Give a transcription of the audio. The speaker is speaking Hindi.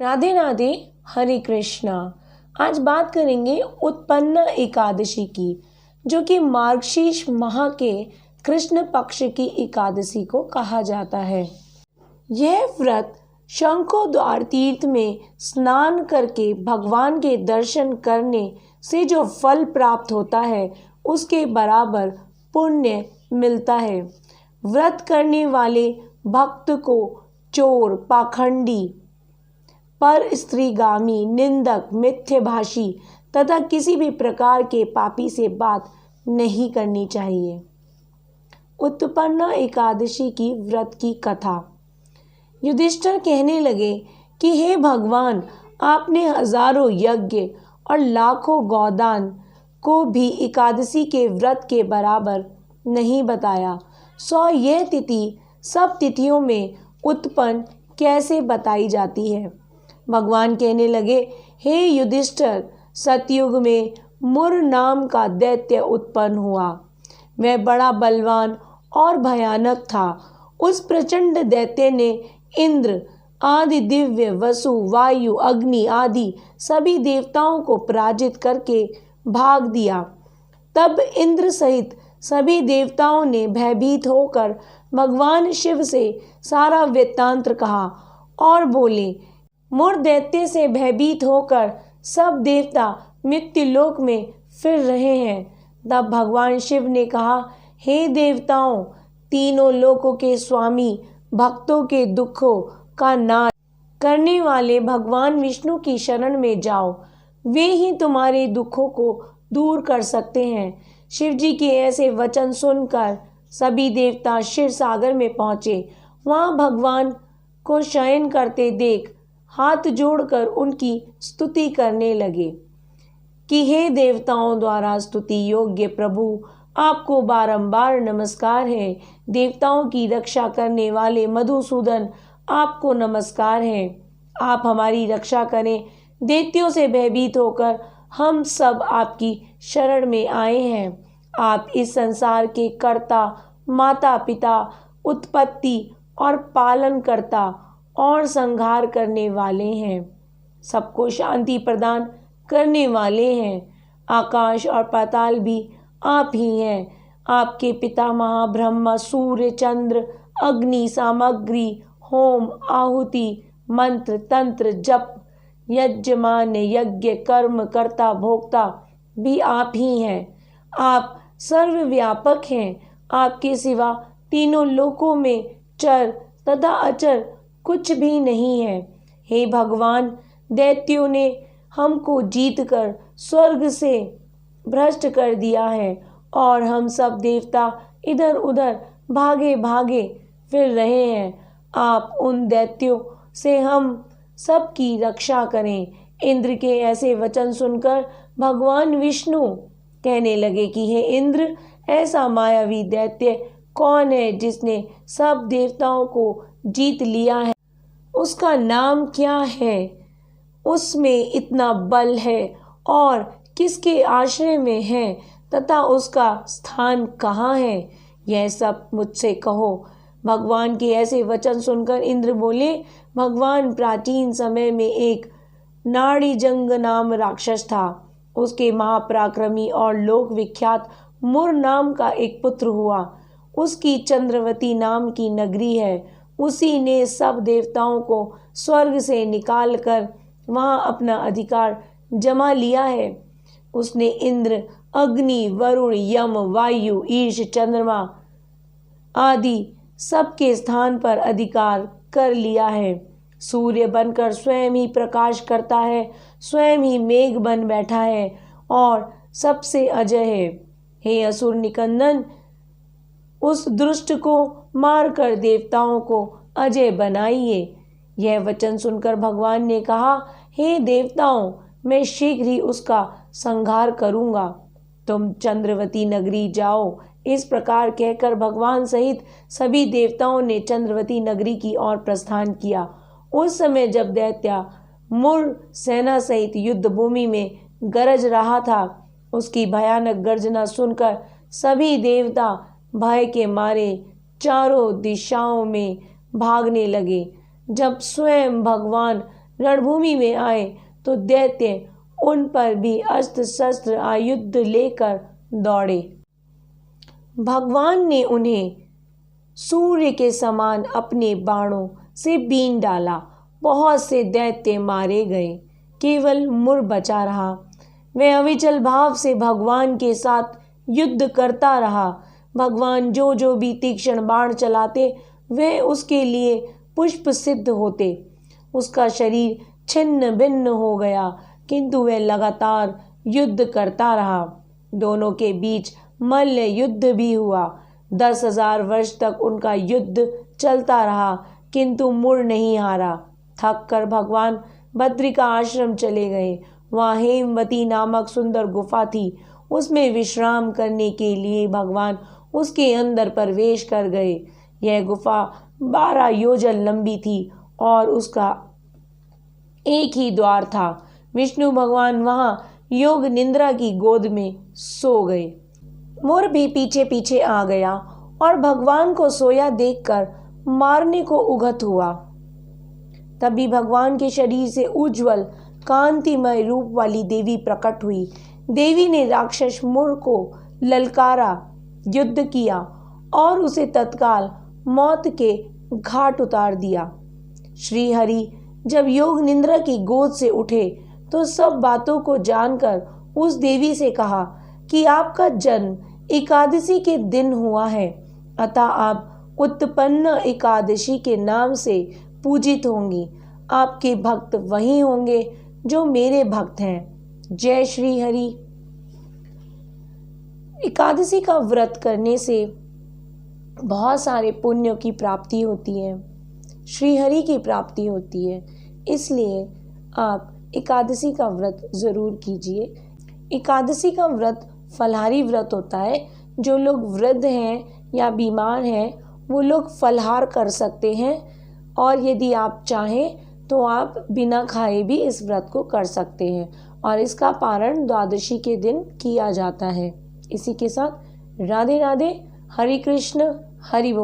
राधे राधे, हरे कृष्णा। आज बात करेंगे उत्पन्ना एकादशी की, जो कि मार्गशीर्ष माह के कृष्ण पक्ष की एकादशी को कहा जाता है। यह व्रत शंखोद्वार तीर्थ में स्नान करके भगवान के दर्शन करने से जो फल प्राप्त होता है उसके बराबर पुण्य मिलता है। व्रत करने वाले भक्त को चोर, पाखंडी, पर स्त्रीगामी, निंदक, मिथ्याभाषी तथा किसी भी प्रकार के पापी से बात नहीं करनी चाहिए। उत्पन्ना एकादशी की व्रत की कथा। युधिष्ठिर कहने लगे कि हे भगवान, आपने हजारों यज्ञ और लाखों गौदान को भी एकादशी के व्रत के बराबर नहीं बताया। सो यह तिथि सब तिथियों में उत्पन्न कैसे बताई जाती है? भगवान कहने लगे, हे युधिष्ठिर, सतयुग में मुर नाम का दैत्य उत्पन्न हुआ। वह बड़ा बलवान और भयानक था। उस प्रचंड दैत्य ने इंद्र आदि दिव्य, वसु, वायु, अग्नि आदि सभी देवताओं को पराजित करके भाग दिया। तब इंद्र सहित सभी देवताओं ने भयभीत होकर भगवान शिव से सारा वृत्तांत कहा और बोले, मुर दैत्य से भयभीत होकर सब देवता मृत्युलोक में फिर रहे हैं। तब भगवान शिव ने कहा, हे देवताओं, तीनों लोकों के स्वामी, भक्तों के दुखों का नाश करने वाले भगवान विष्णु की शरण में जाओ। वे ही तुम्हारे दुखों को दूर कर सकते हैं। शिव जी के ऐसे वचन सुनकर सभी देवता क्षीर सागर में पहुंचे। वहां भगवान को शयन करते देख हाथ जोड़कर उनकी स्तुति करने लगे कि हे देवताओं द्वारा स्तुति योग्य प्रभु, आपको बारंबार नमस्कार है। देवताओं की रक्षा करने वाले मधुसूदन, आपको नमस्कार है। आप हमारी रक्षा करें। दैत्यों से भयभीत होकर हम सब आपकी शरण में आए हैं। आप इस संसार के कर्ता, माता पिता, उत्पत्ति और पालन करता और संहार करने वाले हैं। सबको शांति प्रदान करने वाले हैं। आकाश और पाताल भी आप ही हैं। आपके पितामह ब्रह्मा, सूर्य, चंद्र, अग्नि, सामग्री, होम, आहुति, मंत्र, तंत्र, जप, यजमान, यज्ञ, कर्म, कर्ता, भोक्ता भी आप ही हैं। आप सर्वव्यापक हैं। आपके सिवा तीनों लोकों में चर तथा अचर कुछ भी नहीं है। हे भगवान, दैत्यों ने हमको जीतकर स्वर्ग से भ्रष्ट कर दिया है और हम सब देवता इधर उधर भागे भागे फिर रहे हैं। आप उन दैत्यों से हम सब की रक्षा करें। इंद्र के ऐसे वचन सुनकर भगवान विष्णु कहने लगे कि हे इंद्र, ऐसा मायावी दैत्य कौन है जिसने सब देवताओं को जीत लिया है? उसका नाम क्या है? उसमें इतना बल है और किसके आश्रय में है तथा उसका स्थान कहाँ है? यह सब मुझसे कहो। भगवान के ऐसे वचन सुनकर इंद्र बोले, भगवान, प्राचीन समय में एक नाड़ीजंग नाम राक्षस था। उसके महापराक्रमी और लोक विख्यात मुर नाम का एक पुत्र हुआ। उसकी चंद्रवती नाम की नगरी है। उसी ने सब देवताओं को स्वर्ग से निकालकर वहां अपना अधिकार जमा लिया है। उसने इंद्र, अग्नि, वरुण, यम, वायु, ईश, चंद्रमा आदि सबके स्थान पर अधिकार कर लिया है। सूर्य बनकर स्वयं ही प्रकाश करता है, स्वयं ही मेघ बन बैठा है और सबसे अजय है। हे असुर निकंदन, उस दुष्ट को मारकर देवताओं को अजय बनाइए। यह वचन सुनकर भगवान ने कहा, हे देवताओं, मैं शीघ्र ही उसका संहार करूंगा। तुम चंद्रवती नगरी जाओ। इस प्रकार कहकर भगवान सहित सभी देवताओं ने चंद्रवती नगरी की ओर प्रस्थान किया। उस समय जब दैत्य मुर सेना सहित युद्ध भूमि में गरज रहा था, उसकी भयानक गर्जना सुनकर सभी देवता भय के मारे चारों दिशाओं में भागने लगे। जब स्वयं भगवान रणभूमि में आए तो दैत्य उन पर भी अस्त्र शस्त्र आयुध लेकर दौड़े। भगवान ने उन्हें सूर्य के समान अपने बाणों से बीन डाला। बहुत से दैत्य मारे गए, केवल मुर बचा रहा। वह अविचल भाव से भगवान के साथ युद्ध करता रहा। भगवान जो जो भी तीक्ष्ण बाण चलाते वे उसके लिए पुष्प सिद्ध होते। उसका शरीर छिन्न भिन्न हो गया, किंतु वह लगातार युद्ध करता रहा। दोनों के बीच मल्ल युद्ध भी हुआ। 10,000 वर्ष तक उनका युद्ध चलता रहा, किंतु मुर नहीं हारा। थक कर भगवान बद्रिका आश्रम चले गए। वहाँ हेमवती नामक सुंदर गुफा थी। उसमें विश्राम करने के लिए भगवान उसके अंदर प्रवेश कर गए। यह गुफा 12 योजन लंबी थी और उसका एक ही द्वार था। विष्णु भगवान वहाँ योग निद्रा की गोद में सो गए। मोर भी पीछे पीछे आ गया और भगवान को सोया देखकर मारने को उगत हुआ। तभी भगवान के शरीर से उज्जवल कांतिमय रूप वाली देवी प्रकट हुई। देवी ने राक्षस मोर को ललकारा, युद्ध किया और उसे तत्काल मौत के घाट उतार दिया। श्री हरि जब योग निद्रा की गोद से उठे तो सब बातों को जानकर उस देवी से कहा कि आपका जन्म एकादशी के दिन हुआ है, अतः आप उत्पन्न एकादशी के नाम से पूजित होंगी। आपके भक्त वही होंगे जो मेरे भक्त हैं। जय श्री हरि। एकादशी का व्रत करने से बहुत सारे पुण्यों की प्राप्ति होती है, श्री हरि की प्राप्ति होती है। इसलिए आप एकादशी का व्रत जरूर कीजिए। एकादशी का व्रत फलाहारी व्रत होता है। जो लोग वृद्ध हैं या बीमार हैं वो लोग फलाहार कर सकते हैं, और यदि आप चाहें तो आप बिना खाए भी इस व्रत को कर सकते हैं। और इसका पारण द्वादशी के दिन किया जाता है। इसी के साथ राधे राधे, हरे कृष्ण, हरि बोल।